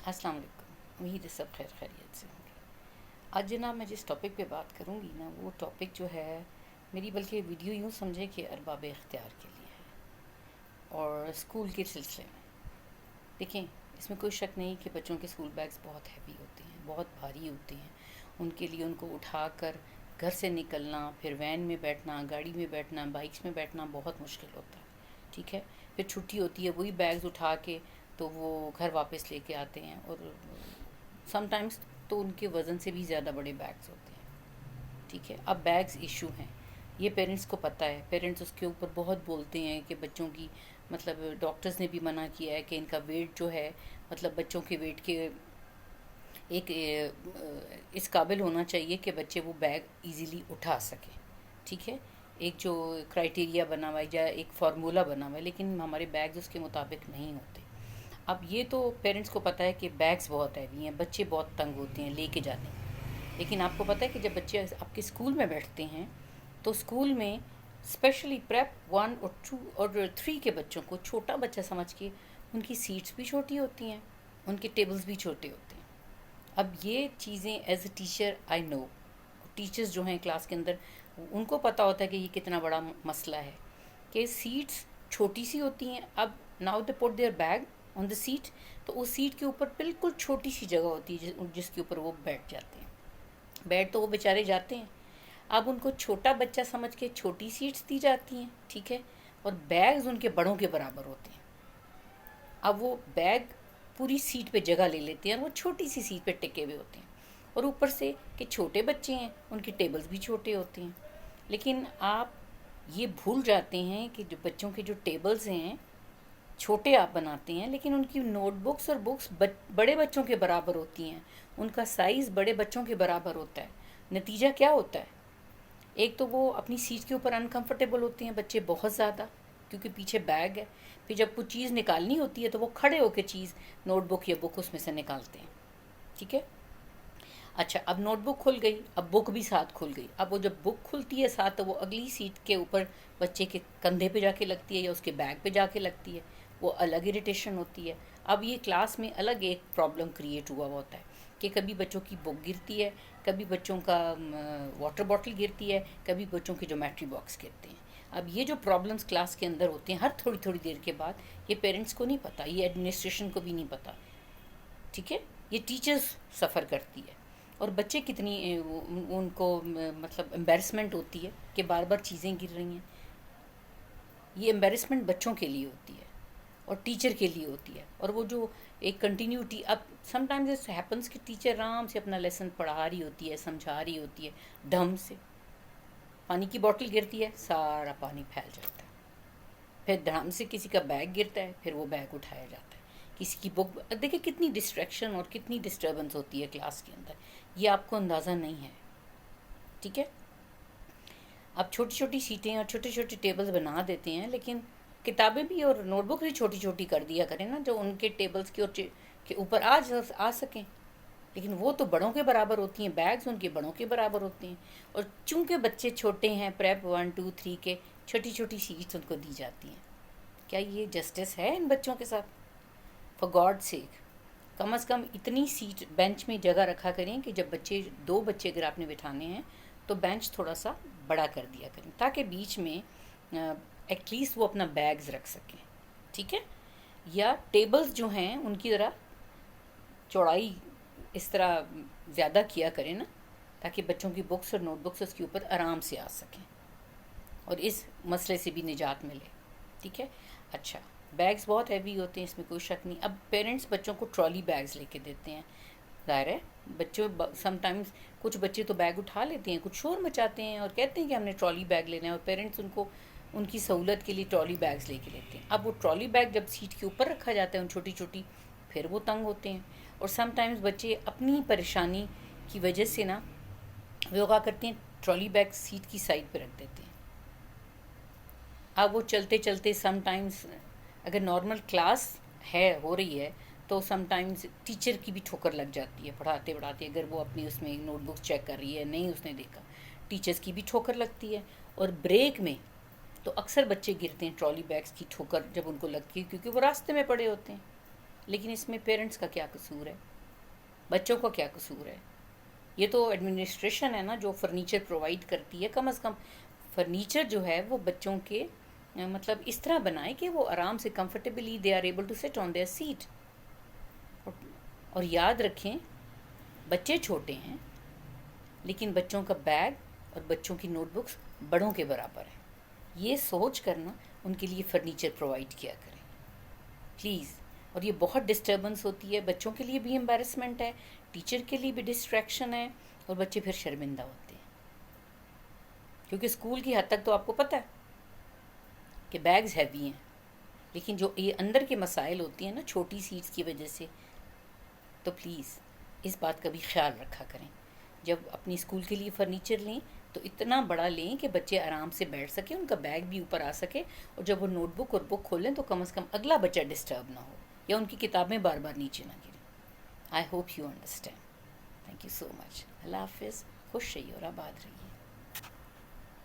السلام علیکم، امید ہے سب خیر خیریت سے ہوں گے۔ آج جناب میں جس ٹاپک پہ بات کروں گی نا، وہ ٹاپک جو ہے میری، بلکہ ویڈیو یوں سمجھے کہ ارباب اختیار کے لیے ہے، اور اسکول کے سلسلے میں دیکھیں، اس میں کوئی شک نہیں کہ بچوں کے اسکول بیگس بہت ہیوی ہوتے ہیں، بہت بھاری ہوتے ہیں۔ ان کے لیے ان کو اٹھا کر گھر سے نکلنا، پھر وین میں بیٹھنا، گاڑی میں بیٹھنا، بائکس میں بیٹھنا بہت مشکل ہوتا ہے، ٹھیک ہے۔ پھر چھٹی ہوتی ہے، وہی بیگز اٹھا کے تو وہ گھر واپس لے کے آتے ہیں، اور سم ٹائمز تو ان کے وزن سے بھی زیادہ بڑے بیگز ہوتے ہیں، ٹھیک ہے۔ اب بیگز ایشو ہیں، یہ پیرنٹس کو پتہ ہے، پیرنٹس اس کے اوپر بہت بولتے ہیں کہ بچوں کی، مطلب ڈاکٹرز نے بھی منع کیا ہے کہ ان کا ویٹ جو ہے، مطلب بچوں کے ویٹ کے ایک اس قابل ہونا چاہیے کہ بچے وہ بیگ ایزیلی اٹھا سکیں، ٹھیک ہے۔ ایک جو کرائٹیریا بنا ہوا ہے یا ایک فارمولہ بنا ہوا ہے، لیکن ہمارے بیگز اس کے مطابق نہیں ہوتے۔ اب یہ تو پیرنٹس کو پتہ ہے کہ بیگز بہت ہیوی ہیں، بچے بہت تنگ ہوتے ہیں لے کے جانے میں، لیکن آپ کو پتہ ہے کہ جب بچے آپ کے اسکول میں بیٹھتے ہیں تو اسکول میں اسپیشلی پریپ 1 اور 2 اور 3 کے بچوں کو چھوٹا بچہ سمجھ کے ان کی سیٹس بھی چھوٹی ہوتی ہیں، ان کے ٹیبلز بھی چھوٹے ہوتے ہیں۔ اب یہ چیزیں as a teacher I know, teachers جو ہیں کلاس کے اندر، ان کو پتہ ہوتا ہے کہ یہ کتنا بڑا مسئلہ ہے کہ سیٹس چھوٹی سی ہوتی ہیں۔ اب now they put their bag on the seat, تو اس سیٹ کے اوپر بالکل چھوٹی سی جگہ ہوتی ہے جس کے اوپر وہ بیٹھ جاتے ہیں۔ بیٹھ تو وہ بیچارے جاتے ہیں، اب ان کو چھوٹا بچہ سمجھ کے چھوٹی سیٹس دی جاتی ہیں، ٹھیک ہے، اور بیگز ان کے بڑوں کے برابر ہوتے ہیں۔ اب وہ بیگ پوری سیٹ پہ جگہ لے لیتے ہیں اور وہ چھوٹی سی سیٹ پہ ٹکے ہوئے ہوتے ہیں، اور اوپر سے کہ چھوٹے بچے ہیں، ان کے ٹیبلز بھی چھوٹے ہوتے ہیں۔ لیکن آپ یہ بھول جاتے ہیں کہ جو بچوں کے جو ٹیبلز ہیں چھوٹے آپ بناتے ہیں، لیکن ان کی نوٹ بکس اور بکس بڑے بچوں کے برابر ہوتی ہیں، ان کا سائز بڑے بچوں کے برابر ہوتا ہے۔ نتیجہ کیا ہوتا ہے؟ ایک تو وہ اپنی سیٹ کے اوپر انکمفرٹیبل ہوتے ہیں بچے بہت زیادہ، کیونکہ پیچھے بیگ ہے، پھر جب کوئی چیز نکالنی ہوتی ہے تو وہ کھڑے ہو کے چیز، نوٹ بک یا بک اس میں سے نکالتے ہیں، ٹھیک ہے۔ اچھا، اب نوٹ بک کھل گئی، اب بک بھی ساتھ کھل گئی۔ اب وہ جب بک کھلتی ہے ساتھ، تو وہ اگلی سیٹ کے اوپر بچے کے کندھے پہ جا کے لگتی ہے یا اس کے بیگ پہ جا کے لگتی ہے، وہ الگ اریٹیشن ہوتی ہے۔ اب یہ کلاس میں الگ ایک پرابلم کریٹ ہوا ہوتا ہے کہ کبھی بچوں کی بک گرتی ہے، کبھی بچوں کا واٹر باٹل گرتی ہے، کبھی بچوں کے جومیٹری باکس گرتے ہیں۔ اب یہ جو پرابلمس کلاس کے اندر ہوتے ہیں ہر تھوڑی تھوڑی دیر کے بعد، یہ پیرنٹس کو نہیں پتہ، یہ ایڈمنسٹریشن کو بھی نہیں پتہ، ٹھیک ہے، یہ ٹیچرز سفر کرتی ہے، اور بچے کتنی ان کو مطلب امبیرسمنٹ ہوتی ہے کہ بار بار چیزیں گر رہی ہیں۔ یہ امبیرسمنٹ بچوں کے لیے ہوتی ہے اور ٹیچر کے لیے ہوتی ہے، اور وہ جو ایک کنٹینیوٹی، اب سم ٹائمز اس ہیپنس کہ ٹیچر آرام سے اپنا لیسن پڑھا رہی ہوتی ہے، سمجھا رہی ہوتی ہے، ڈھنگ سے پانی کی بوٹل گرتی ہے، سارا پانی پھیل جاتا ہے، پھر دھڑام سے کسی کا بیگ گرتا ہے، پھر وہ بیگ اٹھایا جاتا ہے، کسی کی بک، دیکھیں کتنی ڈسٹریکشن اور کتنی ڈسٹربنس ہوتی ہے کلاس کے اندر، یہ آپ کو اندازہ نہیں ہے، ٹھیک ہے۔ اب چھوٹی چھوٹی سیٹیں اور چھوٹے چھوٹے ٹیبلز بنا دیتے ہیں، لیکن کتابیں بھی اور نوٹ بک بھی چھوٹی چھوٹی کر دیا کریں نا، جو ان کے ٹیبلز کے اوپر آ سکیں، لیکن وہ تو بڑوں کے برابر ہوتی ہیں، بیگز ان کے بڑوں کے برابر ہوتے ہیں، اور چونکہ بچے چھوٹے ہیں، پریپ 1 2 3 کے، چھوٹی چھوٹی سیٹس ان کو دی جاتی ہیں۔ کیا یہ جسٹس ہے ان بچوں کے ساتھ؟ فار گاڈ سیک، کم از کم اتنی سیٹ بینچ میں جگہ رکھا کریں کہ جب بچے 2 بچے اگر آپ نے بٹھانے ہیں تو بینچ تھوڑا سا بڑا کر دیا کریں، تاکہ بیچ میں ایٹ لیسٹ وہ اپنا بیگز رکھ سکیں، ٹھیک ہے۔ یا ٹیبلز جو ہیں ان کی ذرا چوڑائی اس طرح زیادہ کیا کریں نا، تاکہ بچوں کی بکس اور نوٹ بکس اس کے اوپر آرام سے آ سکیں اور اس مسئلے سے بھی نجات ملے، ٹھیک ہے۔ اچھا، بیگز بہت ہیوی ہوتے ہیں، اس میں کوئی شک نہیں۔ اب پیرنٹس بچوں کو ٹرالی بیگز لے کے دیتے ہیں، ظاہر ہے بچوں سم ٹائمز کچھ بچے تو بیگ اٹھا لیتے ہیں، کچھ شور مچاتے ہیں اور کہتے ہیں کہ ہم نے ٹرالی بیگ لینا ہے، اور پیرنٹس ان کو ان کی سہولت کے لیے ٹرالی بیگز لے کے لیتے ہیں۔ اب وہ ٹرالی بیگ جب سیٹ کے اوپر رکھا جاتا ہے ان چھوٹی چھوٹی، پھر وہ تنگ ہوتے ہیں، اور سم ٹائمز بچے اپنی پریشانی کی وجہ سے نا وہ کیا کرتے ہیں، ٹرالی بیگ سیٹ کی سائڈ پہ رکھ دیتے ہیں۔ اب وہ چلتے چلتے سم ٹائمز اگر نارمل کلاس ہو رہی ہے تو سم ٹائمز ٹیچر کی بھی ٹھوکر لگ جاتی ہے پڑھاتے پڑھاتے، اگر وہ اپنی اس میں نوٹ بکس چیک کر رہی ہے، نہیں اس نے دیکھا، ٹیچرز کی بھی ٹھوکر لگتی ہے۔ اور بریک میں تو اکثر بچے گرتے ہیں ٹرالی بیگز کی ٹھوکر جب ان کو لگتی ہے، کیونکہ وہ راستے میں پڑے ہوتے ہیں۔ لیکن اس میں پیرنٹس کا کیا قصور ہے، بچوں کا کیا قصور ہے؟ یہ تو ایڈمنسٹریشن ہے نا جو فرنیچر پرووائڈ کرتی ہے. کم از کم فرنیچر جو ہے وہ بچوں کے مطلب اس طرح بنائے کہ وہ آرام سے comfortably they are able to sit on their set. اور یاد رکھیں بچے چھوٹے ہیں لیکن بچوں کا بیگ اور بچوں کی نوٹ بکس بڑوں کے برابر ہے. یہ سوچ کرنا ان کے لیے فرنیچر پرووائڈ کیا کریں پلیز. اور یہ بہت ڈسٹربنس ہوتی ہے، بچوں کے لیے بھی امبیرسمنٹ ہے، ٹیچر کے لیے بھی ڈسٹریکشن ہے، اور بچے پھر شرمندہ ہوتے ہیں. کیونکہ اسکول کی حد تک تو آپ کو پتہ ہے کہ بیگز ہیوی ہیں، لیکن جو یہ اندر کے مسائل ہوتی ہیں نا چھوٹی سیٹس کی وجہ سے، تو پلیز اس بات کا بھی خیال رکھا کریں. جب اپنی اسکول کے لیے فرنیچر لیں تو اتنا بڑا لیں کہ بچے آرام سے بیٹھ سکیں، ان کا بیگ بھی اوپر آ سکے، اور جب وہ نوٹ بک اور بک کھولیں تو کم از کم اگلا بچہ ڈسٹرب نہ ہو یا ان کی کتابیں بار بار نیچے نہ گریں. I hope you understand. Thank you so much. اللہ حافظ. خوش رہیے اور آباد رہیے.